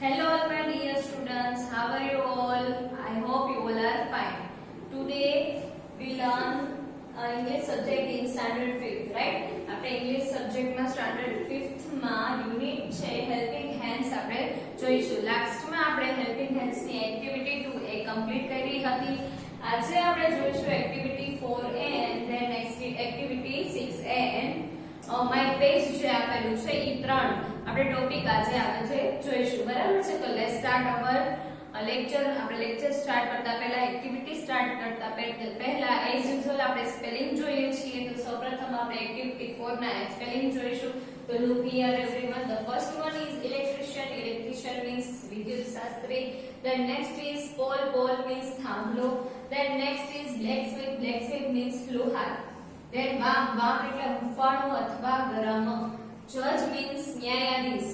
Hello all my dear students, how are you all? I hope you all are fine. Today we learn English subject in standard 5th, right? આપણે English subject માં standard 5th માં unit છે helping hands આપણે જોઈશું. Last માં આપણે helping hands ની activity 2a complete કરી હતી. આજે આપણે જોઈશું activity 4a and then activity 6a and my page જે આપેલું છે એ ત્રણ આપણે ટોપિક આજે આવે છે જોઈશું. બરાબર છે? તો લેટ્સ સ્ટાર્ટ અવર લેક્ચર. આપણે લેક્ચર સ્ટાર્ટ કરતા પહેલા એક્ટિવિટી સ્ટાર્ટ કરતા પહેલા એઝ યુઝ્યુઅલ આપણે સ્પેલિંગ જોઈએ છીએ. તો સૌપ્રથમ આપણે એક્ટિવિટી 4 ના સ્પેલિંગ જોઈશું. તો look here everyone. The first one is electrician. Electrician means વિદ્યુત Shastri. Then next is pole. Pole means થાંભલો. Then next is blacksmith. Blacksmith means Luhar. Then વામ. વામ એટલે હૂંફાળું અથવા ગરમ. Judge means ન્યાયાધીશ.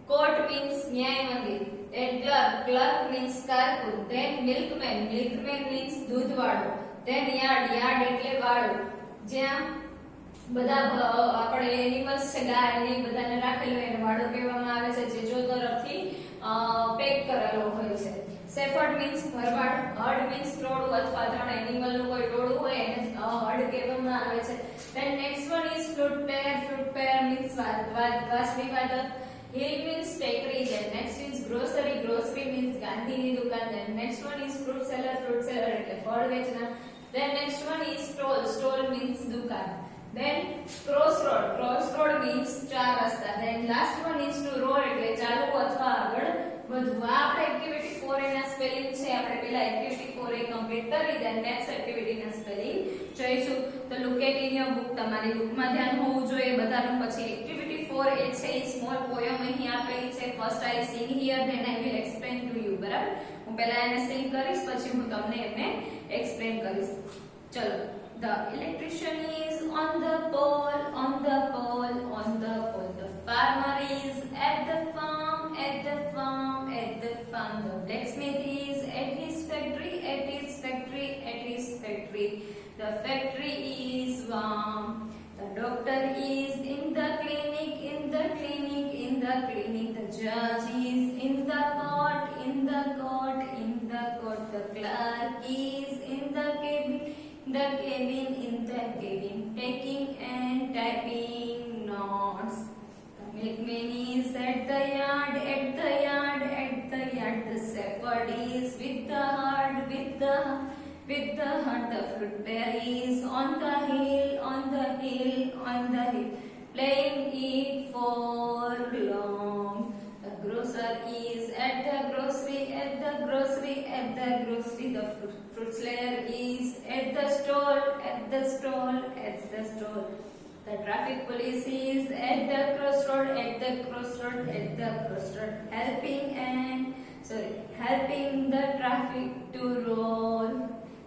Court means ન્યાય મંદિર. Then clerk. Clerk means કારકુન. Then milkman. Milkman means દૂધવાળો. Then yard. Yard એટલે વાળો, જ્યાં બધા આપણે એનિમલ્સ છે, ગાય ને બધાને રાખેલું એને વાળો કહેવામાં આવે છે, જે જો તરફથી પેક કરેલો હોય છે. Shepherd means ભરવાડ. herd means ટોળું અથવા ત્રણ એનિમલ નું કોઈ ટોળું હોય એને herd કહેવામાં આવે છે. Then next one is flute player. Flute player means વાંસળી વાદક. Hill means bakery. Then next is grocery. Grocery means ગાંધીની દુકાન. Then next one is fruit seller. Fruit seller એટલે ફળ વેચનાર. Then next one is stall. Stall means દુકાન. Then crossroad. Crossroad means ચાર રસ્તા. Then last one is to roll એટલે ચાલવું અથવા આગળ વધવું. આ આપણે એક્ટિવિટી 4a ના સ્પેલિંગ છે. આપણે પહેલા એક્ટિવિટી 4a કમ્પ્લીટ કરી દેન નેક્સ્ટ એક્ટિવિટી ના સ્પેલિંગ જોઈશું. તો look at in your book. તમારી બુકમાં ધ્યાન હોવું જોઈએ બધાનું. પછી એક્ટિવિટી 4a છે એ સ્મોલ પોયમ અહીં આપેલી છે. First I sing here then I will explain to you. બરાબર? હું પહેલા એને સિંગ કરીશ, પછી હું તમને એને એક્સપ્લેન કરીશ. ચલો. The electrician is on the pole, on the pole, on the pole. The farmer is at the farm, at the farm, at the farm. The blacksmith is at his factory, at his factory, at his factory. The factory is warm. The doctor is in the clinic, in the clinic, in the clinic. The judge is in the court, in the court, in the court. The clerk is in the cabin, the cabin, in the cabin, taking and typing notes. The milkman is at the yard, at the yard, at the yard. The shepherd is with the herd, with the herd. The fruit bear is on the hill, on the hill, on the hill, playing it for long. The grocer is at the grocery, at the grocery, at the grocery. The fruit seller is at the stall, at the stall, at the stall. The traffic police is at the crossroad, at the crossroad, at the crossroad, helping the traffic to roll.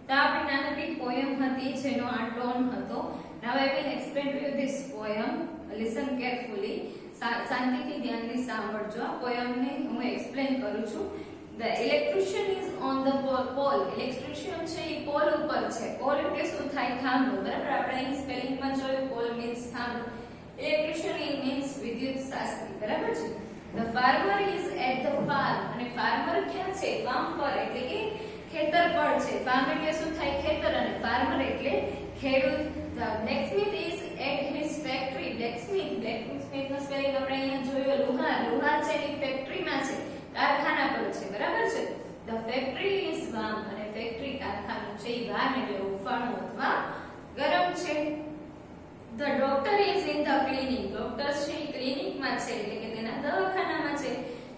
તો આપણી નાનકડી poem હતી જેનો આ tone હતો. Now I will explain to you this poem. Listen carefully. શાંતિથી ધ્યાનથી સાંભળજો. આ પોયમને હું એક્સપ્લેન કરું છું. The electrician is on the pole. Electrician છે એ પોલ ઉપર છે. પોલ એટલે શું થાય? થાંભલો. બરાબર? આપણે અહીં સ્પેલિંગમાં જોયું. પોલ means થાંભલો. Electrician means વિદ્યુત શાસ્ત્રી. બરાબર છે? The farmer is at the farm. અને farmer ક્યાં છે? farm પર એટલે કે ખેતર પર છે. farm એટલે શું થાય? ખેતર. અને farmer એટલે ખેડૂત. The blacksmith is at his factory. Blacksmith નો સ્પેલિંગ આપણે અહીંયા જોયો. લુહાર. લુહાર છે એની ફેક્ટરીમાં છે, કારખાના પર છે. બરાબર છે? The factory is warm. અને ફેક્ટરી કારખાનું છે એ warm એટલે હૂંફાળું અથવા ગરમ છે. The doctor is in the clinic. Doctor છે એ ક્લિનિકમાં છે એટલે કે તેના દવાખાનામાં છે.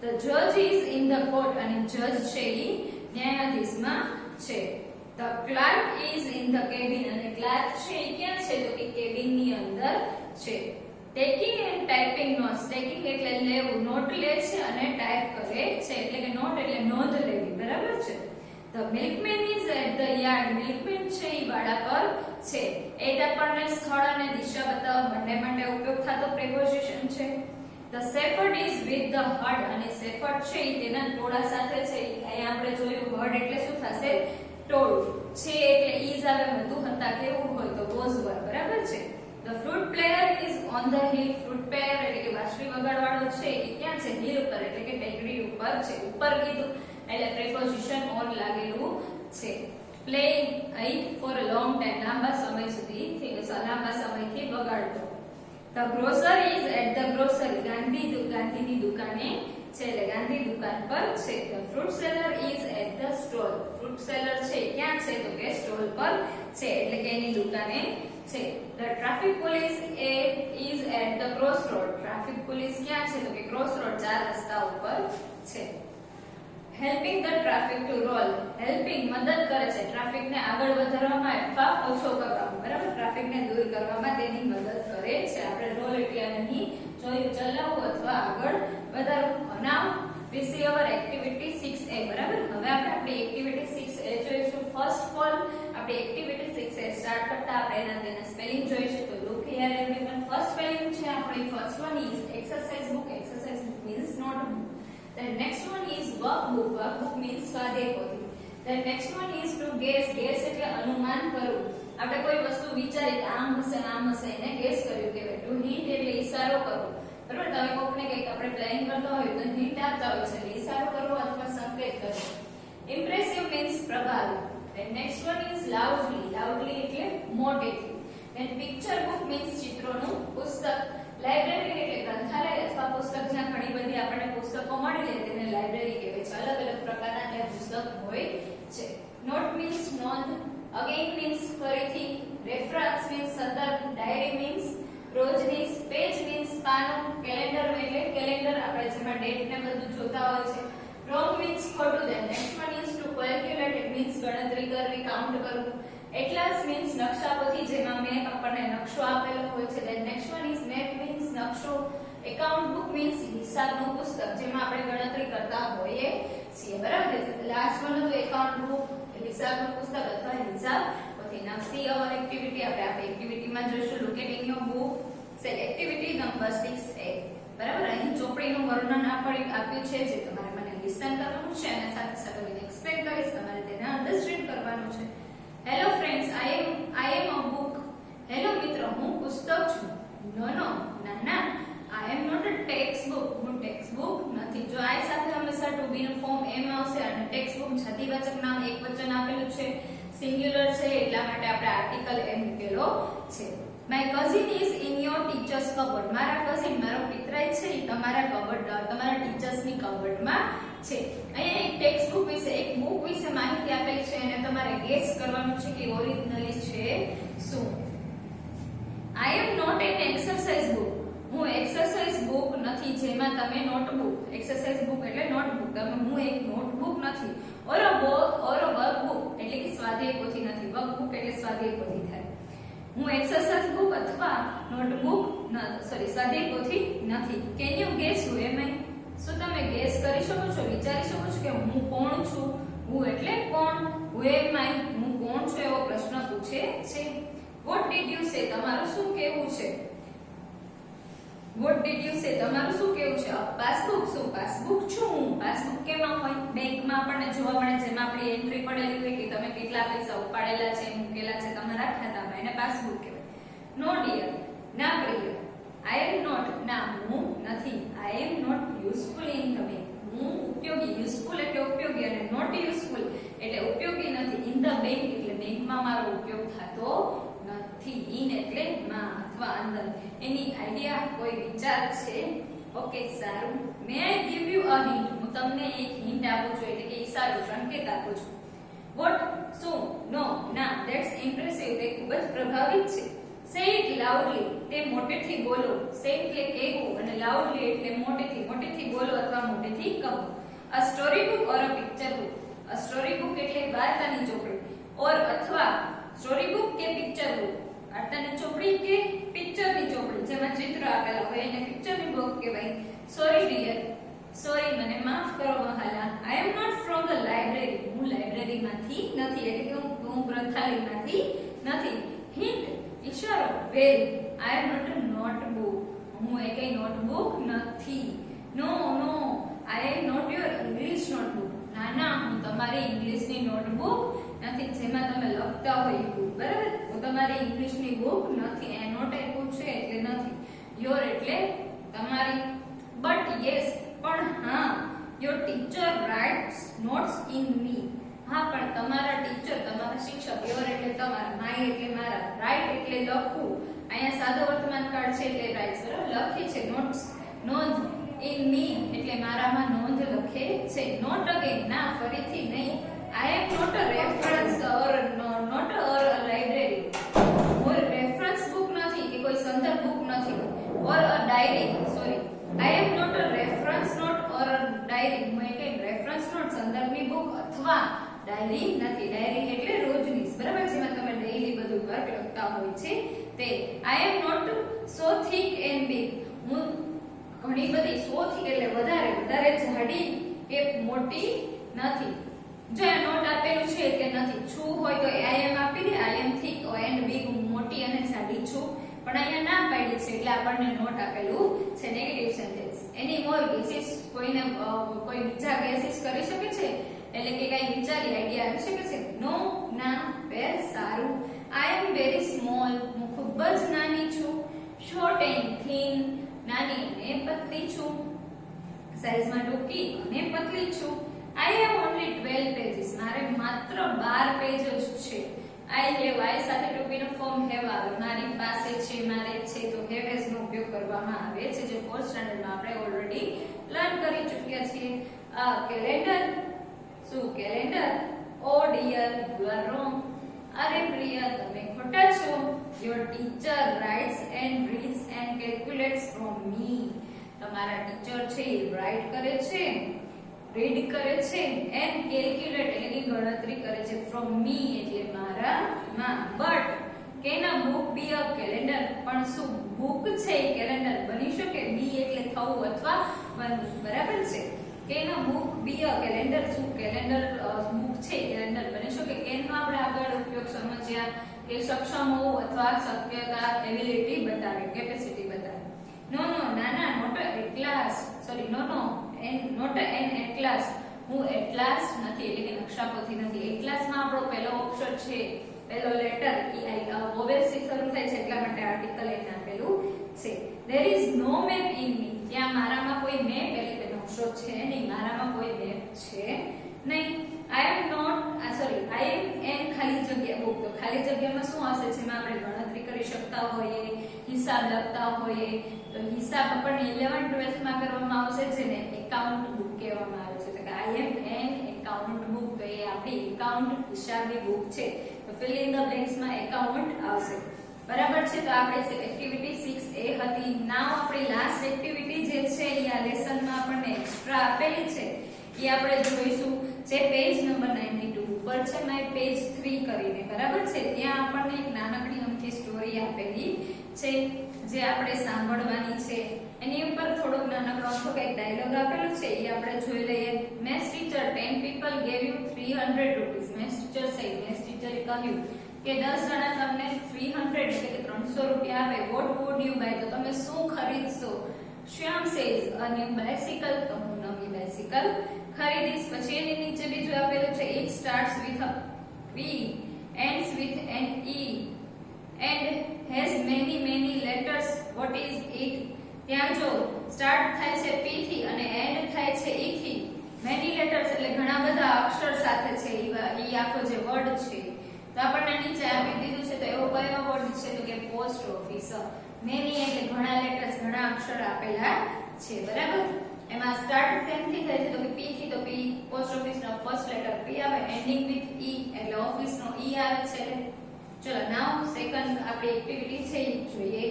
The judge is in the court. અને જજ છે એ ન્યાયાધીશમાં છે. The clerk is in the cabin. અને ક્લાર્ક છે એ ક્યાં છે? તો કે કેબિનની અંદર છે. Taking and typing notes. Taking એટલે લેવું, નોટ લે છે અને ટાઈપ કરે છે. એટલે કે નોટ એટલે નોંધ લેવી. બરાબર છે? The milkman is at the yard. Milkman છે એ વાડા પર છે. એ આપણને સ્થળ અને દિશા બતાવવા બંને માટે ઉપયોગ થતો પ્રેપોઝિશન છે. The shepherd is with the herd. અને shepherd છે એ તેના ટોળા સાથે છે. અહીંયા આપણે જોયું herd એટલે શું થશે? ટોળું. છે એટલે is આવે વધુ હતા કેવું હોય તો was were. બરાબર છે? The flute player is on the hill. Flute player એટલે કે વાંસળી વગાડવાળો છે એ ક્યાં છે? hill ઉપર એટલે કે ટેકરી ઉપર ઉપર છે. ઉપર કીધું એટલે પ્રિપોઝિશન ઓન લાગેલું છે. પ્લેઇંગ અહીં ફોર અ લોંગ ટાઈમ, લાંબા સમયથી બગાડતો. The grocer is at the grocery, ગાંધીની દુકાને છે એટલે ગાંધી દુકાન પર છે. The fruit seller is at the stall, fruit seller છે ક્યાં છે તો કે સ્ટોલ પર છે એટલે કે એની દુકાને છે. The traffic police is at the cross road, traffic police ક્યાં છે તો કે ક્રોસ રોડ, ચાર રસ્તા ઉપર છે. Helping the traffic to roll, helping મદદ કરે છે ટ્રાફિકને આગળ વધારવામાં અથવા ઓછો કરવામાં, બરાબર, ટ્રાફિકને દૂર કરવામાં તેની મદદ કરે છે. આપણે રોલ એટલે અહીં જોયું ચલાવવું અથવા આગળ વધારવું. નાઉ we see our activity 6a, બરાબર. હવે આપણે આપણી એક્ટિવિટી 6a જોઈશું. ફર્સ્ટ ઓફ ઓલ આપણી એક્ટિવિટી 6a સ્ટાર્ટ કરતા આપણે તેના સ્પેલિંગ જોઈશું. તો look here everyone, first spelling છે આપણી first one is exercise book, exercise book means notebook. Then next one is workbook, workbook means સ્વાધ્યાય પોથી. Then next one is to guess, guess એટલે અનુમાન કરવું. આપણે કોઈ વસ્તુ વિચારી કે આમ હશે એને ગેસ કર્યું કહેવાય. To hint એટલે ઈશારો કરવો, બરાબર. તમે કોકને કંઈક આપણે પ્લાનિંગ કરતા હોય તો હિન્ટ આપતા હોય છે એટલે ઈશારો કરવો અથવા સંકેત કરવો. Impressive means પ્રભાવી. Then next one is loudly, loudly એટલે મોટેથી. Then picture book means ચિત્રોનું પુસ્તક. લાઇબ્રેરી એટલે ગ્રંથાલય અથવા પુસ્તક જ્યાં ઘણી બધી આપણને પુસ્તકો મળી રહે તેને લાઇબ્રેરી કહેવાય છે. અલગ અલગ પ્રકારના ત્યાં પુસ્તક હોય છે. નોટ મીન્સ નોંધ, અગેન મીન્સ ફરીથી, રેફરન્સ મીન્સ સંદર્ભ, ડાયરી મીન્સ રોજનીશ, પેજ મીન્સ પાનું, કેલેન્ડર એટલે કેલેન્ડર આપણે જેમાં ડેટ ને બધું જોતા હોય છે. રોંગ મીન્સ ખોટું. Then next one is to calculate, it means ગણતરી કરવી, કાઉન્ટ કરવું. એટલાસ મીન્સ નકશાપોથી, જેમાં મેપ આપણને નકશો આપેલો હોય છે. Than next one is map means નકશો. એકાઉન્ટ બુક મીન્સ હિસાબનું પુસ્તક જેમાં આપણે ગણતરી કરતા હોઈએ છીએ, બરાબર. લાસ્ટ વન હતું એકાઉન્ટ બુક, હિસાબનું પુસ્તક અથવા હિસાબ પોથી. નાઉ સી અવર એક્ટિવિટી, આપણે આપણી એક્ટિવિટીમાં જોઈશું. Look at in your book, say activity number 6a, બરાબર. અહીં ચોપડીનું વર્ણન આપ્યું છે જે તમારે મને લિસન કરવાનું છે અને સાથે સાથે હું એક્સપ્લેન કરીશ, તમારે તેને અન્ડરસ્ટેન્ડ કરવાનું છે. Hello friends, I am a book. Hello મિત્રો, હું પુસ્તક છું. નો ના, I am not a textbook. હું ટેક્સ્ટબુક નથી. જો આ સાથે હંમેશા ટુ બી નું ફોર્મ એમ આવશે અને ટેક્સ્ટબુક જાતિવાચક નામ એકવચન આપેલું છે, સિંગ્યુલર છે એટલા માટે આપણે આર્ટિકલ એમ મૂકેલો છે. My cousin is in your teacher's cupboard. મારા કઝિન, મારો પિતરાઈ છે એ તમારા ટીચર્સની કબર્ડમાં છે. અહીંયા એક ટેક્સ્ટ બુક વિશે, એક બુક વિશે માહિતી આપેલી છે અને તમારે ગેસ કરવાનું છે કે ઓરિજિનલી છે શું. I am not an exercise book. હું એક્સરસાઇઝ બુક નથી જેમાં તમે નોટબુક, એક્સરસાઇઝ બુક એટલે નોટબુક, હું એક નોટબુક નથી. ઓર અ વર્કબુક એટલે કે સ્વાધ્યાય પોથી નથી. વર્કબુક એટલે સ્વાધ્યાય પોથી થાય. હું એક્સરસાઇઝ બુક અથવા નોટબુક સ્વાધ્યાય પોથી નથી. કેન યુ ગેસ હુ એમ આઈ? શું તમે ગેસ કરી શકો છો, વિચારી શકો છો કે હું કોણ છું? હું એટલે કોણ, હુ એમ આઈ હું કોણ છું એવો પ્રશ્ન પૂછે છે. What did you say? તમારું શું કહેવું છે? What did you say? તમારું શું કહેવું છે? પાસબુક, શું પાસબુક છું હું? પાસબુક કેમાં હોય? બેંકમાં આપણને જોવા મળે, જેમાં આપણી એન્ટ્રી પડેલી હોય કે તમે કેટલા પૈસા ઉપાડેલા છે, મૂકેલા છે તમારા ખાતામાં, એને પાસબુક કહેવાય. નો ડિયર, ના પ્રિય. I am not, ના હું નથી. I am not useful in the bank. હું ઉપયોગી, યુઝફુલ એટલે ઉપયોગી અને નોટ યુઝફુલ એટલે ઉપયોગી નથી. ઇન ધ બેંક એટલે બેંકમાં મારો ઉપયોગ થતો નથી. ઇન એટલે માં અથવા અંદર. એની આઈડિયા, કોઈ વિચાર છે? ઓકે, સારું. May I give you a hint? હું તમને એક હિન્ટ આપું છું એટલે કે ઈશારો, સંકેત આપું છું. વોટ, શું? નો, ના. ધેટ્સ ઇમ્પ્રેસિવ, તે ખૂબ જ પ્રભાવિત છે. સે ઇટ લાઉડલી, તે મોટેથી બોલો. સે એટલે કહેવું અને લાઉડલી એટલે મોટેથી બોલો અથવા મોટેથી કહો. A story book or a picture book. A story book એટલે વાર્તાની ચોપડી, ઓર અથવા સ્ટોરી બુક કે પિક્ચર બુક, વાર્તાની ચોપડી કે પિક્ચરની ચોપડી જેમાં ચિત્ર આપેલા હોય એને પિક્ચરની બુક કહેવાય. સોરી ડિયર, સોરી મને માફ કરો વહાલા. I am not from the library, હું લાઇબ્રેરીમાંથી નથી એટલે કે હું ગ્રંથાલયમાંથી નથી. હિન્ટ, ઈશારો, વેલ. આઈ એમ નોટ અ નોટબુક, હું એક નોટબુક નથી. No, I am not your English notebook. ના, હું તમારી ઇંગ્લિશની નોટબુક નથી જેમાં તમે લખતા હોય એ બુક, બરાબર. હું તમારી ઇંગ્લિશની બુક નથી. એ નોટ આપ્યું છે એટલે નથી. યોર એટલે તમારી. બટ યસ, પણ હા. Your teacher writes notes in me. હા, પણ તમારા ટીચર, તમારા શિક્ષક, યોર એટલે તમારા, માય એટલે મારા, રાઇટ એટલે લખવું. અહીંયા સાદો વર્તમાન કાળ છે એટલે રાઇટ્સ, બરાબર, લખે છે. નોટ્સ નોંધ, ઇન મી એટલે મારામાં નોંધ લખે છે. નોટ અગેન, ના ફરીથી નહીં. I am not a reference or note or a library. હું રેફરન્સ બુક નથી કે કોઈ સંદર્ભ બુક નથી, or a diary, sorry, I am not a reference note or a diary. હું એક રેફરન્સ નોટ, સંદર્ભની બુક અથવા ડાયરી નથી. ડાયરી એટલે રોજની, બરાબર, જેમાં તમે ડેઈલી બધું વર્ક લખતા હોય છે તે. I am not so thick and big. હું ઘણી બધી, સો થીક એટલે વધારે, વધારે જાડી કે મોટી નથી. જો આ નોટ આપેલું છે એટલે નથી. છું હોય તો આઈ એમ આપી દે, આઈ એમ થીક એન્ડ બિગ, મોટી અને જાડી છું. પણ અહીંયા ના પાડી છે એટલે આપણને નોટ આપેલું છે. Negative sentence. Any more guesses, કોઈને કોઈ બીજા ગેસીસ કરી શકે છે, એટલે કે કઈ વિચારી આઈડિયા આવી શકે છે. નો, ના, વેર, સારું. આઈ એમ વેરી સ્મોલ, હું ખૂબ જ નાની છું. શોર્ટ એન્ડ થીન, નાની અને પતલી છું. સાઈઝમાં ટૂંકી અને પતલી છું. આઈ હેવ ઓન્લી 12 પેજીસ, મારે માત્ર 12 પેજ જ છે. આઈ હેવ, આઈ સાથે ટુ બી નો ફોર્મ હેવ આવે. મારી પાસે છે, મારે છે, તો હેવ હેઝ નો ઉપયોગ કરવામાં આવે છે, જે 4th સ્ટાન્ડર્ડમાં આપણે ઓલરેડી લર્ન કરી ચૂક્યા છીએ. કેલેન્ડર, શું calendar? Oh dear, you are wrong. અરે પ્રિય, તમે ખોટા છો. Your teacher writes and reads and calculates from me. તમારા ટીચર છે એ રાઇટ કરે છે, રીડ કરે છે, એન્ડ કેલ્ક્યુલેટ એટલે કે ગણતરી કરે છે, ફ્રોમ મી એટલે મારામાં. But can a book be a calendar? પણ શું બુક છે એ કેલેન્ડર બની શકે? બી એટલે થવું અથવા બનવું, બરાબર છે. Can a book be a calendar? શું કેલેન્ડર બુક છે કેલેન્ડર બની શકે? કેન નો આપણે આગળ ઉપયોગ સમજ્યા કે સક્ષમ હોવું અથવા શક્યતા, એબિલિટી બતાવે, કેપેસિટી બતાવે. નો નો, નાના, not atlas, sorry, no no, not an atlas. હું એટલાસ નથી એટલે કે નકશાપોથી નથી. એટલાસમાં આપણો પહેલો અક્ષર છે, પહેલો લેટર વોવેલ થી શરૂ થાય છે, એટલા માટે આર્ટિકલ એને આપેલું છે. There is no map in me. ત્યાં મારામાં કોઈ મેપ એટલે કે નકશો છે નહીં, મારામાં કોઈ મેપ છે નહીં. I am not, sorry, I am an ખાલી જગ્યા બુક. તો ખાલી જગ્યામાં શું હશે? જેમાં આપણે ગણતરી કરી શકતા હોઈએ, હિસાબ લખતા હોઈએ. તો હિસાબ આપણને 11th 12th માં કરવામાં આવશે, જેને એકાઉન્ટ બુક કહેવામાં આવે છે. તો કે આઈ એમ એન એકાઉન્ટ બુક. તો એ આપણી એકાઉન્ટ, હિસાબની બુક છે. તો ફિલ ઇન ધ બ્લેન્ક્સ માં એકાઉન્ટ આવશે, બરાબર છે. તો આપણે એક્ટિવિટી 6A હતી. નાવ આપણી લાસ્ટ એક્ટિવિટી જે છે એ આ લેસનમાં આપણને એક્સ્ટ્રા આપેલી છે, એ આપણે જોઈશું. જે પેજ નંબર 92 ઉપર છે, માય પેજ 3 કરીને, બરાબર છે. ત્યાં આપણને એક નાનકડી અમથી સ્ટોરી આપેલી છે, જે આપણે સાંભળવાની છે. એની ઉપર થોડોક નાનકડો અમથો કંઈક ડાયલોગ આપેલો છે, એ આપણે જોઈ લઈએ. Maths teacher 10 people gave you 300 rupees. Maths teacher છે, મેથ્સ ટીચરે કહ્યું કે 10 જણા તમને 300 એટલે કે 300 રૂપિયા આપે. What would you buy? તો તમે શું ખરીદશો? Shyam says a new bicycle. તો હું નવી બાઇસિકલ ખરીદીશ. પછી એની નીચે બીજું આપેલું છે, it starts with a P, ends with an E and has many letters. What is it? ત્યાં જો સ્ટાર્ટ થાય છે P થી અને એન્ડ થાય છે E થી. many letters એટલે ઘણા બધા અક્ષર સાથે છે. એ આખો જે વર્ડ છે, તો આપણને નીચે આપી દીધું છે. તો એવો કયો વર્ડ છે? તો કે પોસ્ટ ઓફિસ. many એટલે ઘણા લેટર્સ, ઘણા અક્ષર આપેલા છે, બરાબર. એમાં સ્ટાર્ટ શેથી થાય છે? તો કે P થી. તો P પોસ્ટ ઓફિસ નો ફર્સ્ટ લેટર P આવે, એન્ડિંગ વિથ E એટલે ઓફિસ નો E આવે છે. ચલો નાઉ સેકન્ડ આપણી એક્ટિવિટી છે એ જોઈએ.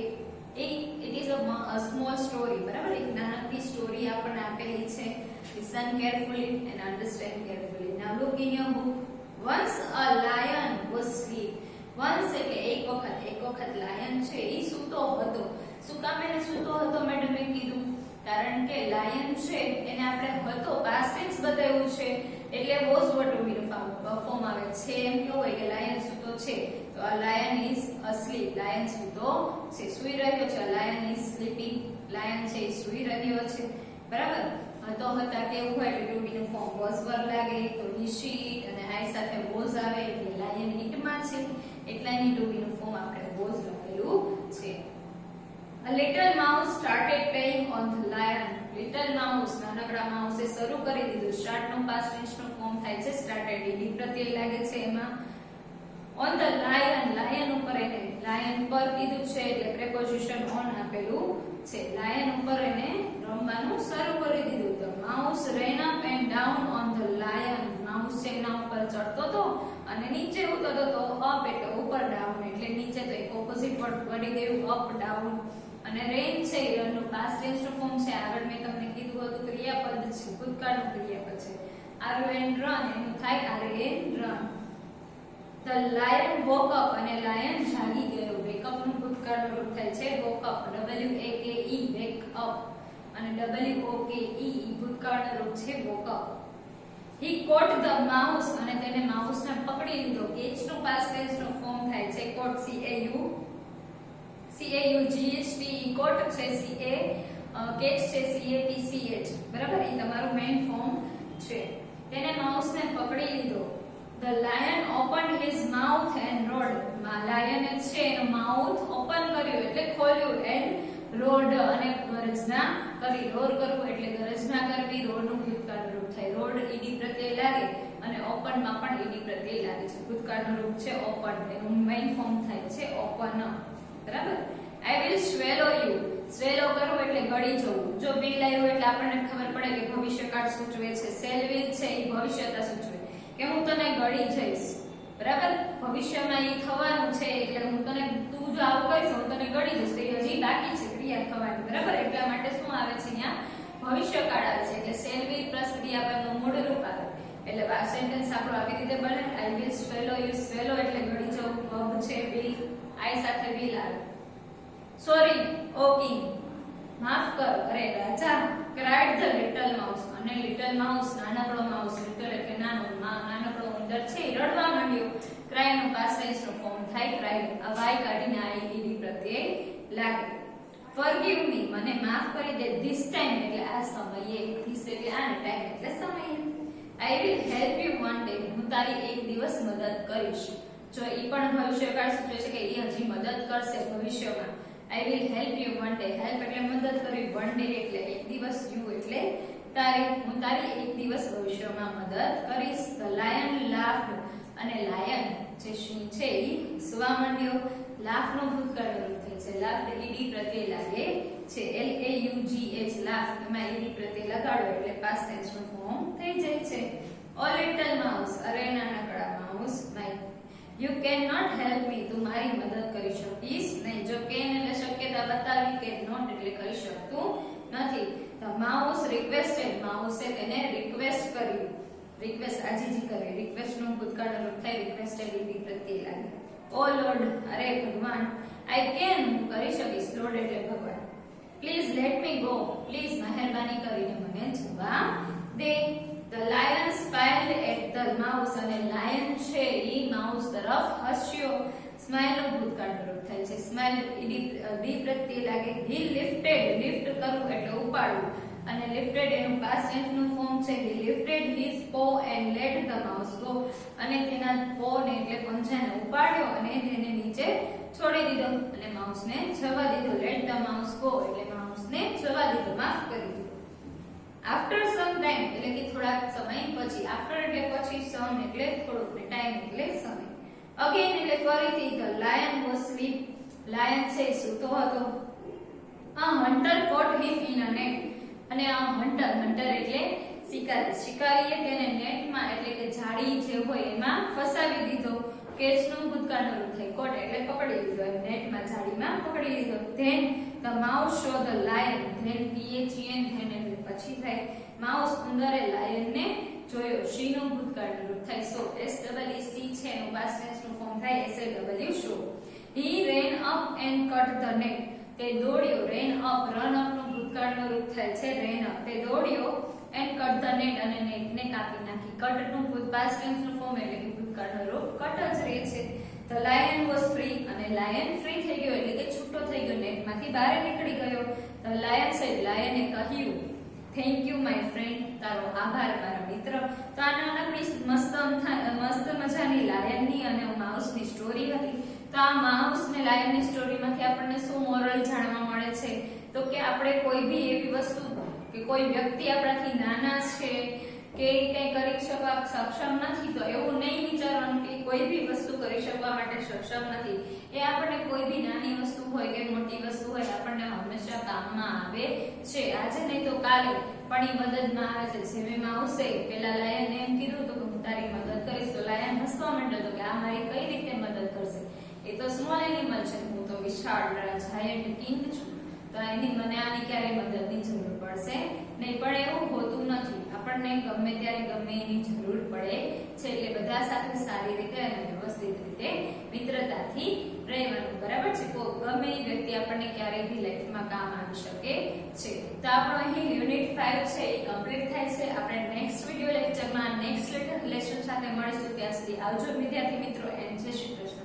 It is a small story, બરાબર. એક નાનકડી સ્ટોરી આપણને આપેલી છે. Listen carefully and understand carefully. Now look in your book. Once a lion was sleep. Once એટલે એક વખત લાયન છે એ સૂતો હતો. શું કામ એને સૂતો હતો મેડમે કીધું? કારણ કે લાયન છે એને આપણે હતો પાસ્ટ ટેન્સ બતાવ્યું છે, એટલે વોઝ વર્ટનું ફોર્મ આવે છે. એમ કેવું હોય કે લાયન સૂતો છે, તો આ લાયન ઇઝ અસ્લીપ. લાયન સૂતો છે, સૂઈ રહ્યો છે. Lion is sleeping. લાયન છે એ સૂઈ રહ્યો છે, બરાબર. હતો હતા કેવું હોય એટલે ટુ બી નું ફોર્મ વોઝ પર લાગે, તો હી શી અને આઈ સાથે વોઝ આવે એટલે લાયન ઇટમાં છે, એટલે એની ટુ બી નું ફોર્મ આપણે વોઝ લખેલું છે. A little mouse started playing on the lion. Little mouse નાનકડા માઉસે શરૂ કરી દીધું. સ્ટાર્ટ નું પાસ્ટ ટેન્સ નું ફોર્મ થાય છે સ્ટાર્ટેડ. ઈડી પ્રત્યય લાગે છે એમાં. ઓન ધ લાયન, લાયન ઉપર એને લાયન પર કીધું છે એટલે પ્રેપોઝિશન ઓન આપેલું છે. લાયન ઉપર એને રમવાનું શરૂ કરી દીધું. The mouse rain up and down on the lion. Mouse છે એના ઉપર ચડતો હતો અને નીચે ઉતરતો હતો. અપ એટલે ઉપર, ડાઉન એટલે નીચે, તો એક ઓપોઝિટ વર્ડ પડી ગયું અપ ડાઉન. અને રેન છે એનું પાસ્ટ ટેન્સ નું ફોર્મ છે. આગળ મેં તમને કીધું હતું ક્રિયાપદ છે, ભૂતકાળનું ક્રિયાપદ છે. આર યુ એન રન એનું થાય R N ran. The lion woke up અને લાયન જાગી ગયો. વેક અપ નું ભૂતકાળનું રૂપ થાય છે woke up. W A K E wake up અને W O K E ભૂતકાળનું રૂપ છે woke up. He caught the mouse અને તેને માઉસ ને પકડી લીધો. કેચ નું પાસ્ટ ટેન્સ નું ફોર્મ થાય છે caught, C A U G H T. caught છે C A, કેચ છે C A T C H. બરાબર, એ તમારું મેઇન ફોર્મ છે. તેને માઉસ ને પકડી લીધો. The lion opened his mouth and roared. Lion છે એનું માઉથ ઓપન કર્યું એટલે ખોલ્યું and roared અને ગર્જના કરી. રોર કરવું એટલે ગર્જના કરવી. રોડ નું ભૂતકાળનું રૂપ થાય રોડ. ઈડી પ્રત્યય લાગે અને ઓપન માં પણ ઈડી પ્રત્યય લાગે છે. ભૂતકાળનું રૂપ છે ઓપન. એનું મેઇન ફોર્મ થાય છે ઓપન. બરાબર. I will swallow you. સ્વેલો કરવું એટલે ગળી જવું. જો will આવ્યું એટલે આપણને ખબર પડે કે ભવિષ્યકાળ સૂચવે છે. shall will છે એ ભવિષ્યતા સૂચવે કે હું તને ગળી જઈશ. બરાબર, ભવિષ્યમાં એ થવાનું છે એટલે હું તને, તું જો આવું કરીશ હું તને ગળી જઈશ. એ હજી બાકી છે ક્રિયા થવાની. બરાબર, એટલા માટે શું આવે છે અહીંયા ભવિષ્યકાળ આવે છે. એટલે shall will પ્લસ ક્રિયાપદનું મૂળ રૂપ આવે. એટલે આ સેન્ટેન્સ આપણો આવી રીતે બને. I will swallow you. swallow એટલે ગળી જવું. verb છે will, I સાથે will આવે. સોરી ઓ કિંગ, માફ કર અરે રાજા. cried the little mouse અને લિટલ માઉસ નાનકડો માઉસ, લિટલ એટલે નાનો, નાનકડો ઉંદર છે રડવા માંડ્યો. ક્રાય નું પાસ્ટ ટેન્સ નું ફોર્મ થાય ક્રાઇડ. આ વાય કાઢીને આ ઈડી પ્રત્યય લાગે. ફોરગીવ મી મને માફ કરી દે. ધીસ ટાઈમ એટલે આ સમયે. ધીસ એટલે આ, ટાઈમ એટલે સમય. I will help you one day હું તારી એક દિવસ મદદ કરીશ. જો ઈ પણ ભવિષ્યકાળ સૂચવે છે કે ઈ હજી મદદ કરશે ભવિષ્યમાં. I will help you one day. help એટલે મદદ કરવી. one day એટલે એક દિવસ. you એટલે તારી, હું તારી એક દિવસ ભવિષ્યમાં મદદ કરીશ. The lion laughed અને લાયન જે સિંહ છે ઈ હસવા માંડ્યો. laugh નો ભૂતકાળનો રૂપ થાય છે. laughed ઈડી પ્રત્યય લાગે છે. L A U G H laugh એમાં ઈડી પ્રત્યય લગાડો એટલે પાસ્ટ ટેન્સ નું ફોર્મ થઈ જાય છે. Oh little mouse અરે નાનકડા mouse, my You cannot help me. તું મારી મદદ કરી શકીશ નહીં. જો can એટલે શક્યતા બતાવી, કે not એટલે કરી શકતું નથી. The mouse requested. માઉસે તેને રિક્વેસ્ટ કર્યું. રિક્વેસ્ટ આજીજી કરે. રિક્વેસ્ટ નું ભૂતકાળનું રૂપ થાય રિક્વેસ્ટેડ ઈડી પ્રત્યય લાગે. Oh Lord અરે ભગવાન. I can હું કરી શકીશ. Lord એટલે ભગવાન. Please let me go. Please મહેરબાની કરીને મને જવા દે. The lion smiled at the mouse અને lion છે ઈ માઉસ તરફ હસ્યો. સ્માઇલ નું ભૂતકાળનું રૂપ થાય છે. સ્માઇલ ડી પ્રત્યય લાગે. He lifted, lift કરવું એટલે ઉપાડવું અને lifted એનું past tense નું ફોર્મ છે. He lifted his paw and let the mouse go અને તેના paw ને એટલે પંજાને ઉપાડ્યો અને તેને નીચે છોડી દીધો અને માઉસ ને જવા દીધો. Let the mouse go એટલે માઉસ ને જવા દીધો, માફ કરી દીધો. After some time એટલે કે થોડાક સમય પછી. after એટલે પછી, some એટલે થોડુંક ને time એટલે સમય. again એટલે ફરીથી. the lion was asleep. lion છે સૂતો હતો. a hunter caught him in a net અને આ hunter એટલે શિકારી. શિકારીએ તેને નેટમાં એટલે કે જાળી જે હોય એમાં ફસાવી દીધો. કેચ નું ભૂતકાળનું રૂપ થાય caught એટલે પકડી લીધો. નેટમાં જાળીમાં પકડી લીધો. then the mouse saw the lion. then PHEN then એટલે પછી થાય. માઉસ ઉંદરે લાયન ને જોયો. શી નું ભૂતકાળનું રૂપ થાય સો. SEEC છે એનું પાસ્ટ ટેન્સ નું ફોર્મ થાય SAW show. He ran up and cut the net. તે દોડ્યો. ran up, run up નું ભૂતકાળનું રૂપ થાય છે ran up. તે દોડ્યો and cut the net અને નેટ ને કાપી નાખી. cut નું પાસ્ટ ટેન્સ નું ફોર્મ એટલે કે ભૂતકાળનું રૂપ cut જ રહે છે. The lion was free અને lion free થઈ ગયો એટલે કે છૂટો થઈ ગયો, નેટમાંથી બહાર નીકળી ગયો. The lion said લાયને કહ્યું થેન્ક યુ માય ફ્રેન્ડ. તારો આભાર મારા મિત્ર. તો આ નાનકડી મસ્ત મજાની લાયનની અને માઉસની સ્ટોરી હતી. તો આ માઉસ ને લાયનની સ્ટોરીમાંથી આપણને શું મોરલ જાણવા મળે છે? તો કે આપણે કોઈ બી એવી વસ્તુ કે કોઈ વ્યક્તિ આપણાથી નાના છે કે કંઈ કરી શકવા સક્ષમ નથી, તો એવું નહીં વિચારવાનું કે કોઈ બી વસ્તુ કરી શકવા માટે સક્ષમ નથી. એ આપણને કોઈ બી નાની વસ્તુ હોય કે મોટી વસ્તુ હોય આપણને હંમેશા કામમાં આવે છે. આજે નહીં તો કાલે પણ એ મદદમાં આવે છે. જેમાં આવશે પેલા લાયને એમ કીધું હતું કે હું તારી મદદ કરીશ, તો લાયન હસવા માંડ્યો હતો કે આ મારી કઈ રીતે મદદ કરશે, એ તો સ્મોલ એનિમલ છે, હું તો વિશાળ જાયન્ટ કિંગ છું, તો એની મને આની ક્યારેય મદદની જરૂર પડશે નહીં. પણ એવું હોતું નથી, આપણને ગમે ત્યારે ગમે એની જરૂર પડે છે. એટલે બધા સાથે સારી રીતે અને વ્યવસ્થિત રીતે મિત્રતાથી રહેવાનું, બરાબર છે. ગમે એ વ્યક્તિ આપણને ક્યારેય બી લાઈફમાં કામ આવી શકે છે. તો આપણો અહીં યુનિટ 5 છે એ કમ્પ્લીટ થાય છે. આપણે નેક્સ્ટ વિડિયો લેક્ચરમાં નેક્સ્ટ લેસન સાથે મળીશું. ત્યાં સુધી આવજો વિદ્યાર્થી મિત્રો, એન્ડ જય શ્રી કૃષ્ણ.